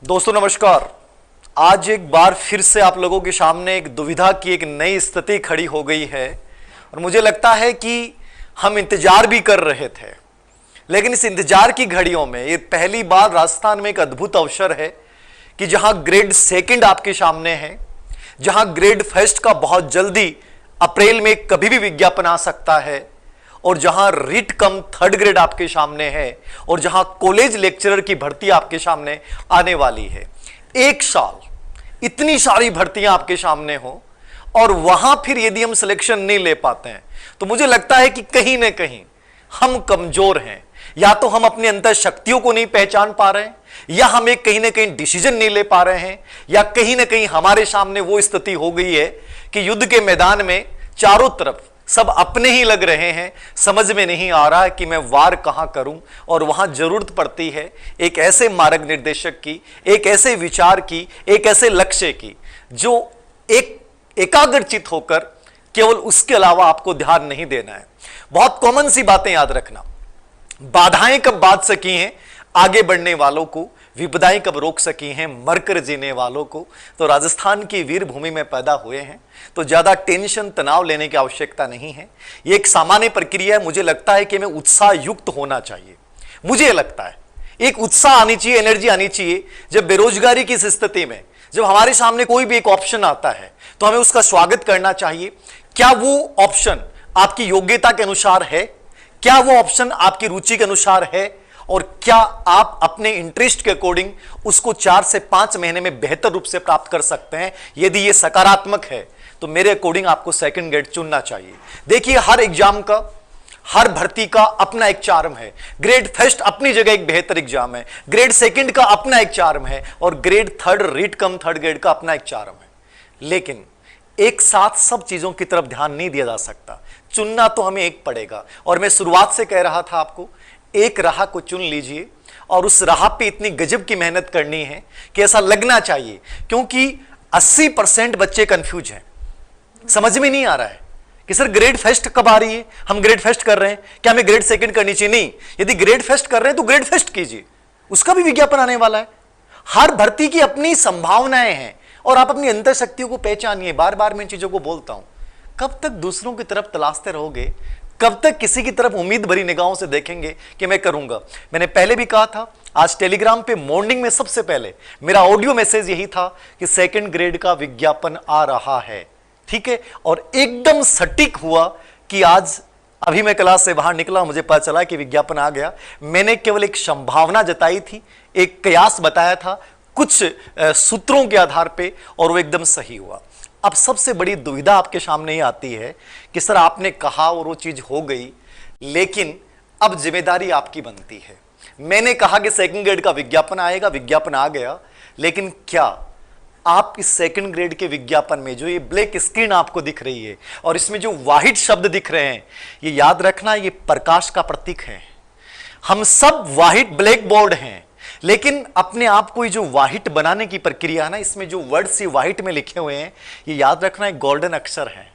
दोस्तों नमस्कार। आज एक बार फिर से आप लोगों के सामने एक दुविधा की एक नई स्थिति खड़ी हो गई है और मुझे लगता है कि हम इंतजार भी कर रहे थे, लेकिन इस इंतजार की घड़ियों में ये पहली बार राजस्थान में एक अद्भुत अवसर है कि जहां ग्रेड सेकंड आपके सामने है, जहां ग्रेड फर्स्ट का बहुत जल्दी अप्रैल में कभी भी विज्ञापन आ सकता है और जहां रिट कम थर्ड ग्रेड आपके सामने है और जहां कॉलेज लेक्चरर की भर्ती आपके सामने आने वाली है। एक साल इतनी सारी भर्तियां आपके सामने हो और वहां फिर यदि हम सिलेक्शन नहीं ले पाते हैं तो मुझे लगता है कि कहीं ना कहीं हम कमजोर हैं। या तो हम अपनी अंतर शक्तियों को नहीं पहचान पा रहे हैं, या हम एक कहीं ना कहीं डिसीजन नहीं ले पा रहे हैं, या कहीं ना कहीं हमारे सामने वो स्थिति हो गई है कि युद्ध के मैदान में चारों तरफ सब अपने ही लग रहे हैं। समझ में नहीं आ रहा है कि मैं वार कहां करूं और वहां जरूरत पड़ती है एक ऐसे मार्ग निर्देशक की, एक ऐसे विचार की, एक ऐसे लक्ष्य की जो एकाग्रचित होकर केवल उसके अलावा आपको ध्यान नहीं देना है। बहुत कॉमन सी बातें याद रखना। बाधाएं कब बांध सकी हैं आगे बढ़ने वालों को, विपदाएं कब रोक सकी हैं मरकर जीने वालों को। तो राजस्थान की वीर भूमि में पैदा हुए हैं तो ज्यादा टेंशन तनाव लेने की आवश्यकता नहीं है। यह एक सामान्य प्रक्रिया है। मुझे लगता है कि हमें उत्साह युक्त होना चाहिए। मुझे लगता है एक उत्साह आनी चाहिए, एनर्जी आनी चाहिए। जब बेरोजगारी की इस स्थिति में जब हमारे सामने कोई भी एक ऑप्शन आता है तो हमें उसका स्वागत करना चाहिए। क्या वो ऑप्शन आपकी योग्यता के अनुसार है? क्या वो ऑप्शन आपकी रुचि के अनुसार है? और क्या आप अपने इंटरेस्ट के अकॉर्डिंग उसको 4 से 5 महीने में बेहतर रूप से प्राप्त कर सकते हैं? यदि ये सकारात्मक है तो मेरे अकॉर्डिंग आपको सेकंड ग्रेड चुनना चाहिए। देखिए, हर एग्जाम का, हर भर्ती का अपना एक चार्म है। ग्रेड फर्स्ट अपनी जगह एक बेहतर एग्जाम है, ग्रेड सेकंड का अपना एक चार्म है और grade third writ come third grade का अपना एक चार्म है। लेकिन एक साथ सब चीजों की तरफ ध्यान नहीं दिया जा सकता। चुनना तो हमें एक पड़ेगा और मैं शुरुआत से कह रहा था आपको, एक राह को चुन लीजिए और उस राह पे इतनी गजब की मेहनत करनी है कि ऐसा लगना चाहिए, क्योंकि 80% बच्चे कंफ्यूज हैं। समझ में नहीं आ रहा है कि सर ग्रेड फर्स्ट कब आ रही है, हम ग्रेड फर्स्ट कर रहे हैं, क्या हमें ग्रेड सेकंड करनी चाहिए? नहीं, यदि ग्रेड फर्स्ट कर रहे हैं तो ग्रेड फर्स्ट कीजिए, उसका भी विज्ञापन आने वाला है। हर भर्ती की अपनी संभावनाएं हैं और आप अपनी अंतर शक्तियों को पहचानिए। बार बार मैं इन चीजों को बोलता हूं। कब तक दूसरों की तरफ तलाशते रहोगे? कब तक किसी की तरफ उम्मीद भरी निगाहों से देखेंगे कि मैं करूंगा? मैंने पहले भी कहा था, आज टेलीग्राम पे मॉर्निंग में सबसे पहले मेरा ऑडियो मैसेज यही था कि सेकंड ग्रेड का विज्ञापन आ रहा है। ठीक है, और एकदम सटीक हुआ कि आज अभी मैं क्लास से बाहर निकला, मुझे पता चला कि विज्ञापन आ गया। मैंने केवल एक संभावना जताई थी, एक कयास बताया था कुछ सूत्रों के आधार पे, और वो एकदम सही हुआ। अब सबसे बड़ी दुविधा आपके सामने ही आती है कि सर आपने कहा और वो चीज हो गई, लेकिन अब जिम्मेदारी आपकी बनती है। मैंने कहा कि सेकंड ग्रेड का विज्ञापन आएगा, विज्ञापन आ गया, लेकिन क्या आप इस सेकंड ग्रेड के विज्ञापन में जो ये ब्लैक स्क्रीन आपको दिख रही है और इसमें जो वाहिट शब्द दिख रहे हैं, ये याद रखना, ये प्रकाश का प्रतीक है। हम सब वाहिट ब्लैक बोर्ड हैं, लेकिन अपने आप को जो वाहिट बनाने की प्रक्रिया है ना, इसमें जो वर्ड्स ये वाहिट में लिखे हुए हैं, ये याद रखना एक गोल्डन अक्षर है।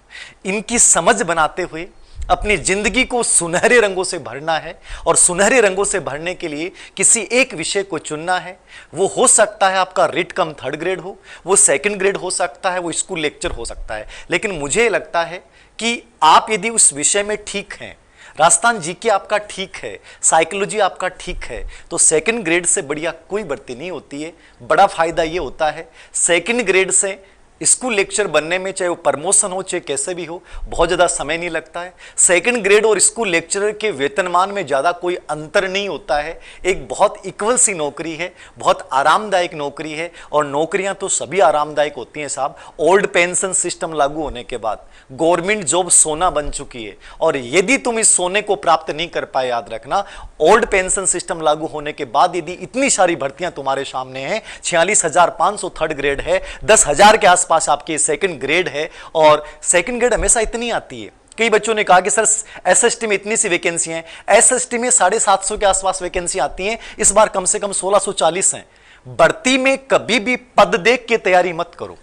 इनकी समझ बनाते हुए अपनी जिंदगी को सुनहरे रंगों से भरना है और सुनहरे रंगों से भरने के लिए किसी एक विषय को चुनना है। वो हो सकता है आपका रिट कम थर्ड ग्रेड हो, वो सेकंड ग्रेड हो सकता है, वो स्कूल लेक्चर हो सकता है। लेकिन मुझे लगता है कि आप यदि उस विषय में ठीक हैं, राजस्थान जीके आपका ठीक है, साइकोलॉजी आपका ठीक है, तो सेकंड ग्रेड से बढ़िया कोई भर्ती नहीं होती है। बड़ा फायदा ये होता है सेकंड ग्रेड से स्कूल लेक्चर बनने में, चाहे वो प्रमोशन हो चाहे कैसे भी हो, बहुत ज़्यादा समय नहीं लगता है। सेकंड ग्रेड और स्कूल लेक्चरर के वेतनमान में ज़्यादा कोई अंतर नहीं होता है। एक बहुत इक्वल सी नौकरी है, बहुत आरामदायक नौकरी है, और नौकरियां तो सभी आरामदायक होती हैं साहब। ओल्ड पेंशन सिस्टम लागू होने के बाद गवर्नमेंट जॉब सोना बन चुकी है, और यदि तुम इस सोने को प्राप्त नहीं कर पाए, याद रखना, ओल्ड पेंशन सिस्टम लागू होने के बाद यदि इतनी सारी भर्तियां तुम्हारे सामने हैं, 46,500 थर्ड ग्रेड है, 10,000 के पास आपकी सेकंड ग्रेड है, और सेकंड ग्रेड हमेशा इतनी आती है। कई बच्चों ने कहा कि सर एसएसटी में इतनी सी वैकेंसी हैं, एसएसटी में 750 के आसपास वैकेंसी आती हैं, इस बार कम से कम 1640 हैं। भर्ती में कभी भी पद देख के तैयारी मत करो।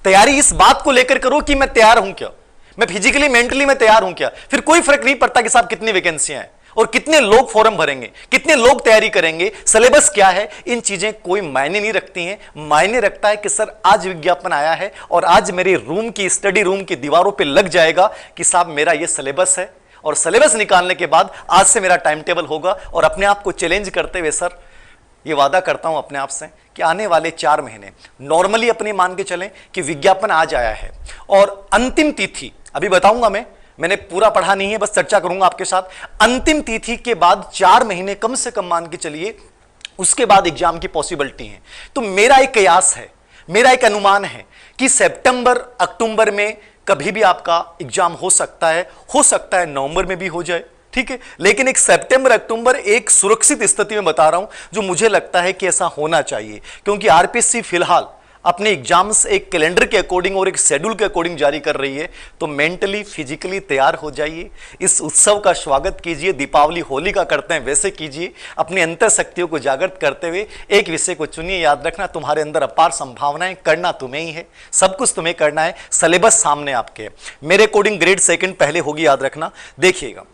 तैयारी इस बात को लेकर करो कि मैं तैयार हूं क्या, मैं फिजिकली मेंटली मैं तैयार हूं क्या। फिर कोई फर्क नहीं पड़ता कि साहब कितनी वैकेंसियां हैं, और कितने लोग फॉर्म भरेंगे, कितने लोग तैयारी करेंगे, सिलेबस क्या है, इन चीजें कोई मायने नहीं रखती हैं। मायने रखता है कि सर आज विज्ञापन आया है और आज मेरे रूम की, स्टडी रूम की दीवारों पे लग जाएगा कि साहब मेरा ये सिलेबस है, और सिलेबस निकालने के बाद आज से मेरा टाइम टेबल होगा। और अपने आप को चैलेंज करते हुए सर ये वादा करता हूं अपने आप से कि आने वाले 4 महीने नॉर्मली अपने मान के चलें कि विज्ञापन आज आया है और अंतिम तिथि अभी बताऊंगा, मैंने पूरा पढ़ा नहीं है, बस चर्चा करूंगा आपके साथ। अंतिम तिथि के बाद 4 महीने कम से कम मान के चलिए, उसके बाद एग्जाम की पॉसिबिलिटी है। तो मेरा एक कयास है, मेरा एक अनुमान है कि सितंबर अक्टूबर में कभी भी आपका एग्जाम हो सकता है नवंबर में भी हो जाए, ठीक है। लेकिन एक सितंबर अक्टूबर एक सुरक्षित स्थिति में बता रहा हूं, जो मुझे लगता है कि ऐसा होना चाहिए, क्योंकि आरपीएससी फिलहाल अपने एग्जाम्स एक कैलेंडर के अकॉर्डिंग और एक शेड्यूल के अकॉर्डिंग जारी कर रही है। तो मेंटली फिजिकली तैयार हो जाइए, इस उत्सव का स्वागत कीजिए, दीपावली होली का करते हैं वैसे कीजिए, अपनी अंतर शक्तियों को जागृत करते हुए एक विषय को चुनिए। याद रखना तुम्हारे अंदर अपार संभावनाएं, करना तुम्हें ही है, सब कुछ तुम्हें करना है, सिलेबस सामने आपके। मेरे अकॉर्डिंग ग्रेड 2 पहले होगी, याद रखना। देखिएगा